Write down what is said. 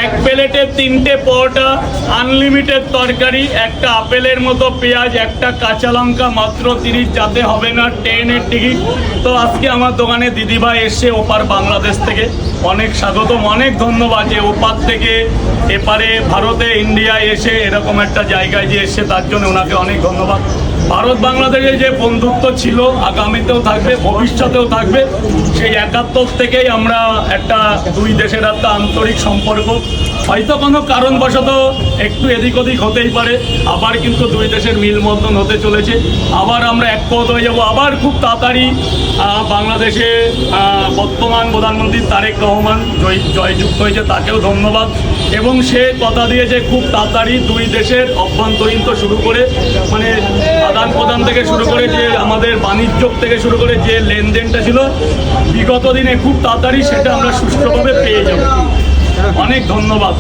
এক প্লেটে 3টে পরোটা, আনলিমিটেড তরকারি, একটা আপেলের মতো পেঁয়াজ, একটা কাঁচা লঙ্কা, মাত্র 30, যাতে হবে না ট্রেনের টিকিট। তো আজকে আমার দোকানে দিদিভাই এসছে ওপার বাংলাদেশ থেকে, অনেক স্বাগতম, অনেক ধন্যবাদ যে ওপার থেকে এপারে ভারতে ইন্ডিয়ায় এসে এরকম একটা জায়গায় যে এসছে তার জন্য ওনাকে অনেক ধন্যবাদ। ভারত বাংলাদেশের যে বন্ধুত্ব ছিল, আগামীতেও থাকবে, ভবিষ্যতেও থাকবে। সেই 71 থেকেই আমরা একটা দুই দেশের একটা আন্তরিক সম্পর্ক, হয়তো কোনো কারণবশত একটু এদিক ওদিক হতেই পারে, আবার কিন্তু দুই দেশের মিলবন্ধন হতে চলেছে। আবার আমরা একমত হয়ে যাবো, আবার খুব তাড়াতাড়ি। বাংলাদেশে বর্তমান প্রধানমন্ত্রী তারেক রহমান জয়যুক্ত হয়েছে, তাকেও ধন্যবাদ। এবং সে কথা দিয়েছে খুব তাড়াতাড়ি দুই দেশের অভ্যন্তরীণ তো শুরু করে, মানে আদান প্রদান থেকে শুরু করে, যে আমাদের বাণিজ্য থেকে শুরু করে যে লেনদেনটা ছিল বিগত দিনে, খুব তাড়াতাড়ি সেটা আমরা সুষ্ঠুভাবে পেয়ে যাব। অনেক ধন্যবাদ।